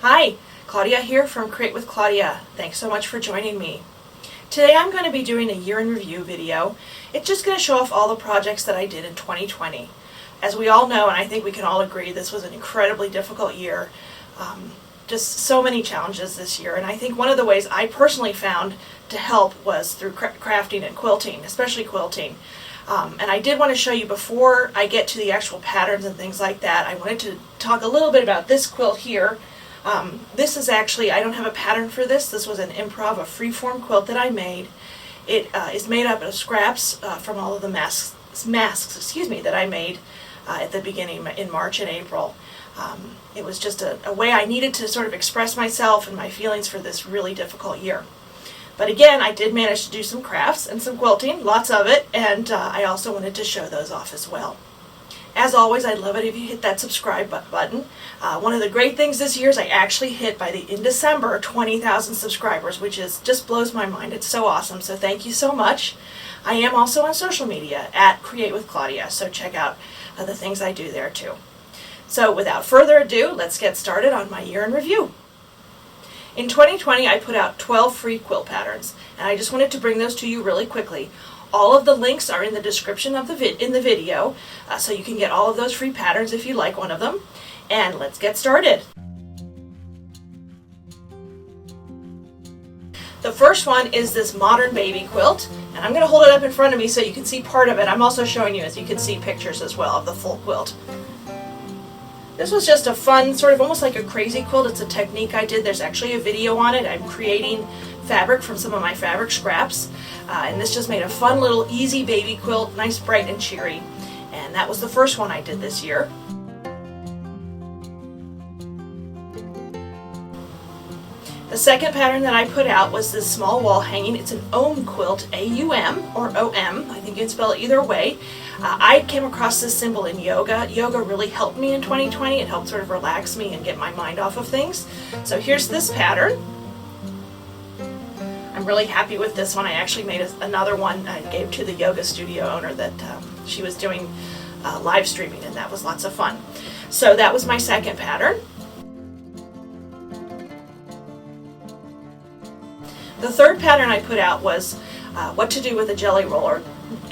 Hi, Claudia here from Create with Claudia. Thanks so much for joining me. Today I'm going to be doing a year in review video. It's just going to show off all the projects that I did in 2020. As we all know, and I think we can all agree, this was an incredibly difficult year. Just so many challenges this year, and I think one of the ways I personally found to help was through crafting and quilting, especially quilting. And I did want to show you, before I get to the actual patterns and things like that, I wanted to talk a little bit about this quilt here. This is actually, I don't have a pattern for this. This was an improv, a freeform quilt that I made. It is made up of scraps from all of the masks that I made at the beginning in March and April. It was just a way I needed to sort of express myself and my feelings for this really difficult year. But again, I did manage to do some crafts and some quilting, lots of it, and I also wanted to show those off as well. As always, I'd love it if you hit that subscribe button. One of the great things this year is I actually hit, in December, 20,000 subscribers, which just blows my mind. It's so awesome, so thank you so much. I am also on social media at Create with Claudia, so check out the things I do there too. So without further ado, let's get started on my year in review. In 2020, I put out 12 free quilt patterns, and I just wanted to bring those to you really quickly. All of the links are in the description of in the video, so you can get all of those free patterns if you like one of them. And let's get started. The first one is this modern baby quilt, and I'm going to hold it up in front of me so you can see part of it. I'm also showing you, as you can see, pictures as well of the full quilt. This was just a fun, sort of almost like a crazy quilt. It's a technique I did. There's actually a video on it. I'm creating fabric from some of my fabric scraps, and this just made a fun little easy baby quilt, nice, bright, and cheery. And that was the first one I did this year. The second pattern that I put out was this small wall hanging. It's an Aum Quilt, A-U-M, or O-M. I think you can spell it either way. I came across this symbol in yoga. Yoga really helped me in 2020. It helped sort of relax me and get my mind off of things. So here's this pattern. I'm really happy with this one. I actually made another one I gave to the yoga studio owner that she was doing live streaming, and that was lots of fun. So that was my second pattern. The third pattern I put out was what to do with a jelly roll, or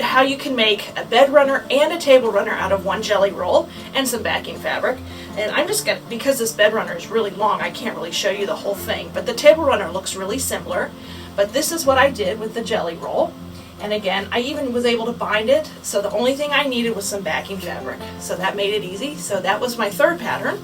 how you can make a bed runner and a table runner out of one jelly roll and some backing fabric. And I'm just going to, because this bed runner is really long, I can't really show you the whole thing, but the table runner looks really similar. But this is what I did with the jelly roll. And again, I even was able to bind it, so the only thing I needed was some backing fabric. So that made it easy. So that was my third pattern.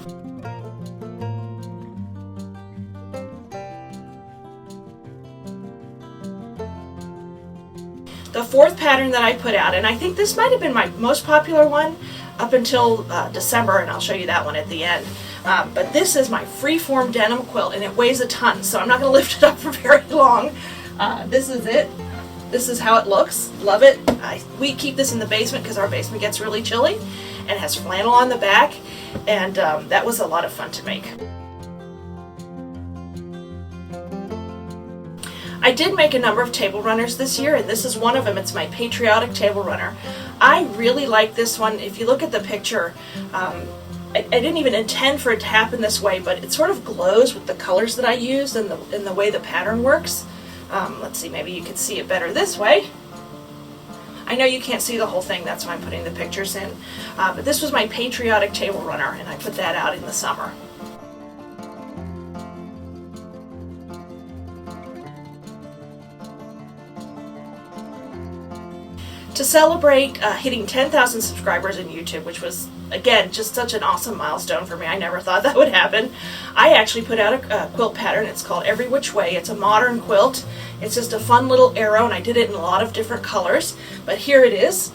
The fourth pattern that I put out, and I think this might have been my most popular one up until December, and I'll show you that one at the end. But this is my Freeform denim quilt, and it weighs a ton, so I'm not going to lift it up for very long. This is it. This is how it looks. Love it. We keep this in the basement because our basement gets really chilly, and it has flannel on the back, and that was a lot of fun to make. I did make a number of table runners this year, and this is one of them. It's my Patriotic table runner. I really like this one. If you look at the picture, I didn't even intend for it to happen this way, but it sort of glows with the colors that I used and the way the pattern works. Let's see, maybe you can see it better this way. I know you can't see the whole thing, that's why I'm putting the pictures in. But this was my Patriotic table runner, and I put that out in the summer. To celebrate hitting 10,000 subscribers in YouTube, which was, again, just such an awesome milestone for me. I never thought that would happen. I actually put out a quilt pattern. It's called Every Which Way. It's a modern quilt. It's just a fun little arrow, and I did it in a lot of different colors. But here it is.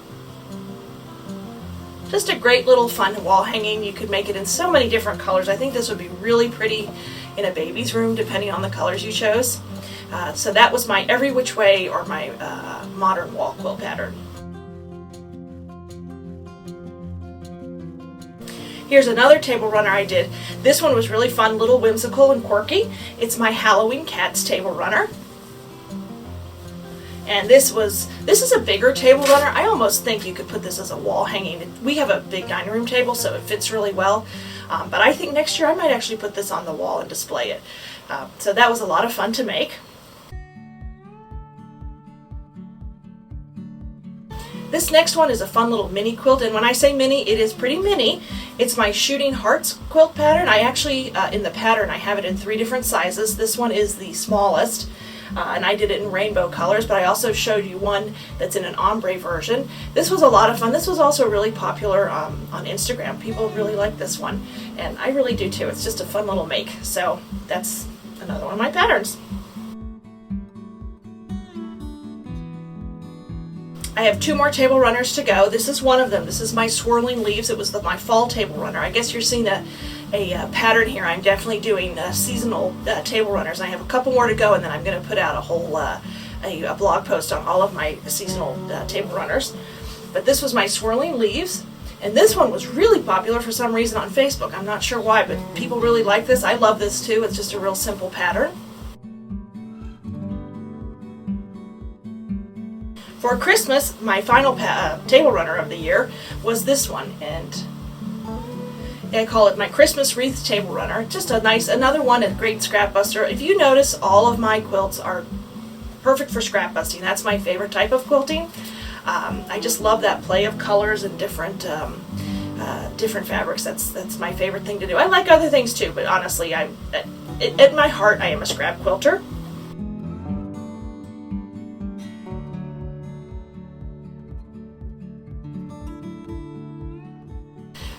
Just a great little fun wall hanging. You could make it in so many different colors. I think this would be really pretty in a baby's room, depending on the colors you chose. So that was my Every Which Way, or my modern wall quilt pattern. Here's another table runner I did. This one was really fun, little whimsical and quirky. It's my Halloween Cats table runner. And this is a bigger table runner. I almost think you could put this as a wall hanging. We have a big dining room table, so it fits really well. But I think next year I might actually put this on the wall and display it. So that was a lot of fun to make. This next one is a fun little mini quilt, and when I say mini, it is pretty mini. It's my Shooting Hearts quilt pattern. I actually, in the pattern, I have it in 3 different sizes. This one is the smallest, and I did it in rainbow colors, but I also showed you one that's in an ombre version. This was a lot of fun. This was also really popular on Instagram. People really like this one, and I really do too. It's just a fun little make. So that's another one of my patterns. I have 2 more table runners to go. This is one of them. This is my Swirling Leaves. It was my fall table runner. I guess you're seeing a pattern here. I'm definitely doing seasonal table runners. I have a couple more to go, and then I'm going to put out a whole a blog post on all of my seasonal table runners. But this was my Swirling Leaves, and this one was really popular for some reason on Facebook. I'm not sure why, but people really like this. I love this too. It's just a real simple pattern. For Christmas, my final table runner of the year was this one, and I call it my Christmas Wreath table runner. Just a nice, another one, a great scrap buster. If you notice, all of my quilts are perfect for scrap busting. That's my favorite type of quilting. I just love that play of colors and different fabrics. That's my favorite thing to do. I like other things too, but honestly, at my heart, I am a scrap quilter.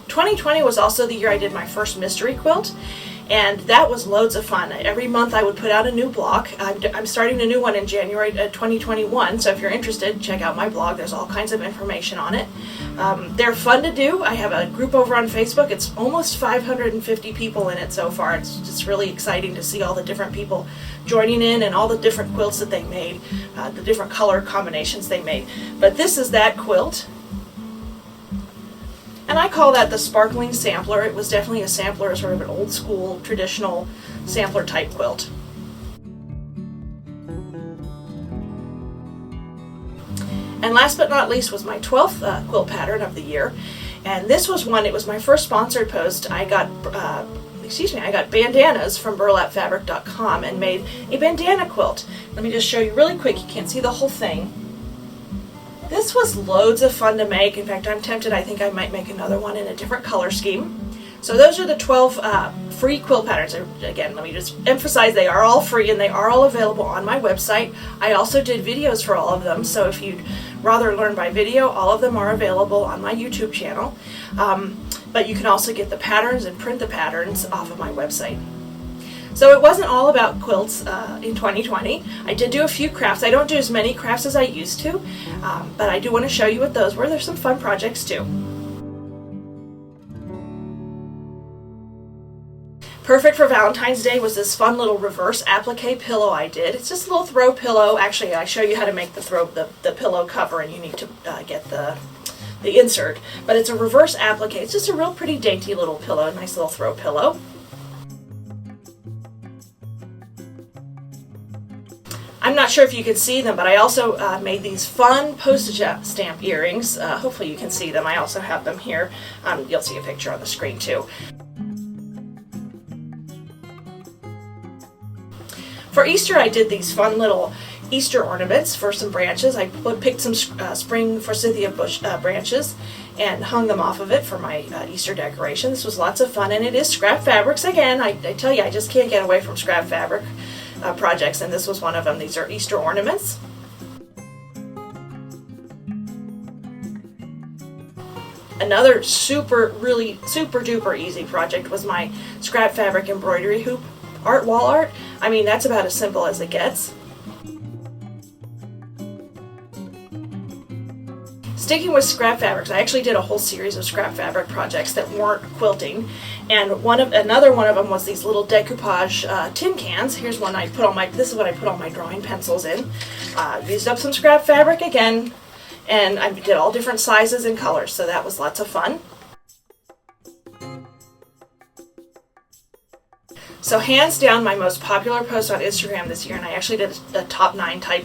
2020 was also the year I did my first mystery quilt, and that was loads of fun. Every month I would put out a new block. I'm starting a new one in January 2021, so if you're interested, check out my blog. There's all kinds of information on it. They're fun to do. I have a group over on Facebook. It's almost 550 people in it so far. It's just really exciting to see all the different people joining in and all the different quilts that they made, the different color combinations they made. But this is that quilt. And I call that the Sparkling Sampler. It was definitely a sampler, sort of an old school, traditional sampler type quilt. And last but not least was my 12th quilt pattern of the year. And this was one, it was my first sponsored post. I got bandanas from burlapfabric.com and made a bandana quilt. Let me just show you really quick. You can't see the whole thing. This was loads of fun to make. In fact, I'm tempted. I think I might make another one in a different color scheme. So those are the 12 free quilt patterns. Again, let me just emphasize they are all free and they are all available on my website. I also did videos for all of them, so if you'd rather learn by video, all of them are available on my YouTube channel. But you can also get the patterns and print the patterns off of my website. So it wasn't all about quilts in 2020. I did do a few crafts. I don't do as many crafts as I used to, but I do want to show you what those were. There's some fun projects too. Perfect for Valentine's Day was this fun little reverse applique pillow I did. It's just a little throw pillow. Actually, I show you how to make the pillow cover, and you need to get the insert. But it's a reverse applique. It's just a real pretty dainty little pillow, nice little throw pillow. I'm not sure if you can see them, but I also made these fun postage stamp earrings. Hopefully you can see them. I also have them here. You'll see a picture on the screen too. For Easter, I did these fun little Easter ornaments for some branches. I picked some spring forsythia bush branches and hung them off of it for my Easter decoration. This was lots of fun, and it is scrap fabrics. Again, I tell you, I just can't get away from scrap fabric projects, and this was one of them. These are Easter ornaments. Another really super duper easy project was my scrap fabric embroidery hoop wall art. I mean, that's about as simple as it gets. Sticking with scrap fabrics, I actually did a whole series of scrap fabric projects that weren't quilting, and another one of them was these little decoupage tin cans. Here's one I put on this is what I put all my drawing pencils in. Used up some scrap fabric again, and I did all different sizes and colors, so that was lots of fun. So hands down, my most popular post on Instagram this year, and I actually did a top 9 type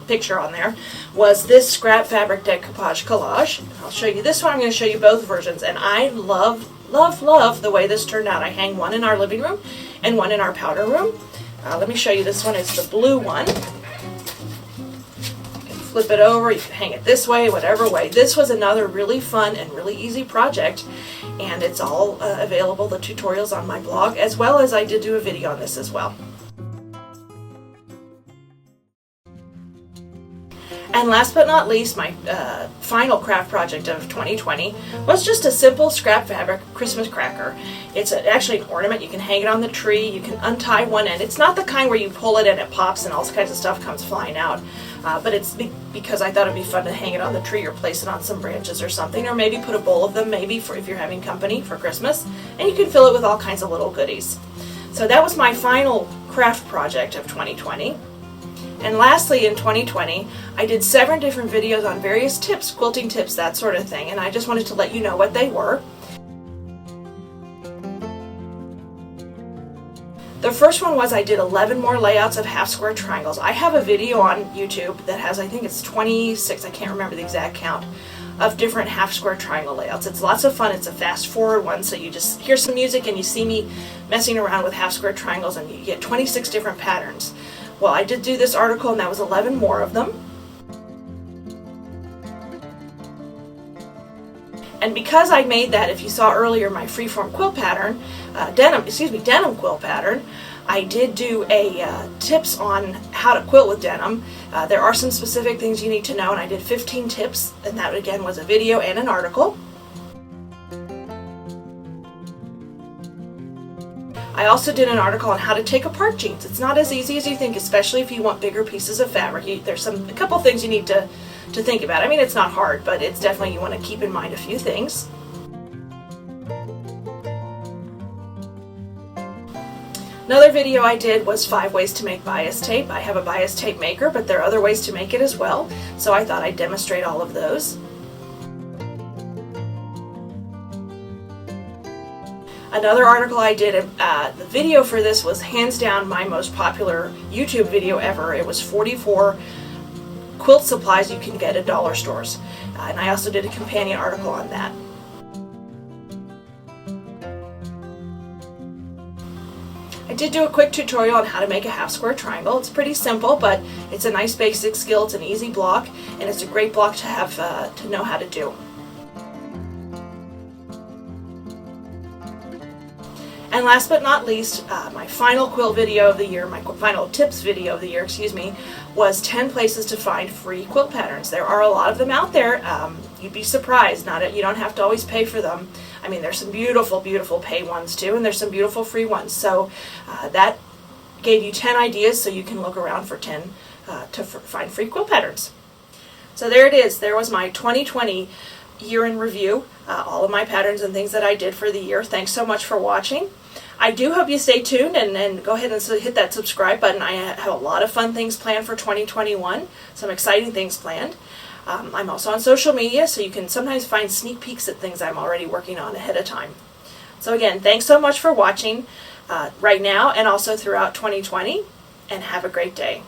picture on there, was this scrap fabric decoupage collage. I'll show you this one. I'm going to show you both versions, and I love love the way this turned out. I hang one in our living room and one in our powder room. Let me show you this one. It's the blue one. You can flip it over, you can hang it this way, whatever way. This was another really fun and really easy project, and it's all available, the tutorials on my blog, as well as I did do a video on this as well. And last but not least, my final craft project of 2020 was just a simple scrap fabric Christmas cracker. It's actually an ornament. You can hang it on the tree. You can untie one end. It's not the kind where you pull it and it pops and all kinds of stuff comes flying out. But it's because I thought it'd be fun to hang it on the tree or place it on some branches or something, or maybe put a bowl of them maybe for if you're having company for Christmas. And you can fill it with all kinds of little goodies. So that was my final craft project of 2020. And lastly, in 2020, I did 7 different videos on various tips, quilting tips, that sort of thing, and I just wanted to let you know what they were. The first one was I did 11 more layouts of half square triangles. I have a video on YouTube that has, I think it's 26, I can't remember the exact count, of different half square triangle layouts. It's lots of fun. It's a fast forward one, so you just hear some music and you see me messing around with half square triangles and you get 26 different patterns. Well, I did do this article and that was 11 more of them. And because I made that, if you saw earlier my freeform quilt pattern, denim quilt pattern, I did do a tips on how to quilt with denim. There are some specific things you need to know, and I did 15 tips, and that again was a video and an article. I also did an article on how to take apart jeans. It's not as easy as you think, especially if you want bigger pieces of fabric. There's a couple things you need to think about. I mean, it's not hard, but it's definitely, you want to keep in mind a few things. Another video I did was 5 ways to make bias tape. I have a bias tape maker, but there are other ways to make it as well, so I thought I'd demonstrate all of those. Another article I did, the video for this was hands down my most popular YouTube video ever. It was 44 quilt supplies you can get at dollar stores. And I also did a companion article on that. I did do a quick tutorial on how to make a half square triangle. It's pretty simple, but it's a nice basic skill. It's an easy block, and it's a great block to have to know how to do. And last but not least, my final quilt video of the year, my final tips video of the year, was 10 places to find free quilt patterns. There are a lot of them out there. You'd be surprised. You don't have to always pay for them. I mean, there's some beautiful, beautiful pay ones too, and there's some beautiful free ones. So that gave you 10 ideas, so you can look around for 10 to find free quilt patterns. So there it is. There was my 2020 year in review, all of my patterns and things that I did for the year. Thanks so much for watching. I do hope you stay tuned and go ahead and hit that subscribe button. I have a lot of fun things planned for 2021, some exciting things planned. I'm also on social media, so you can sometimes find sneak peeks at things I'm already working on ahead of time. So again, thanks so much for watching right now and also throughout 2020, and have a great day.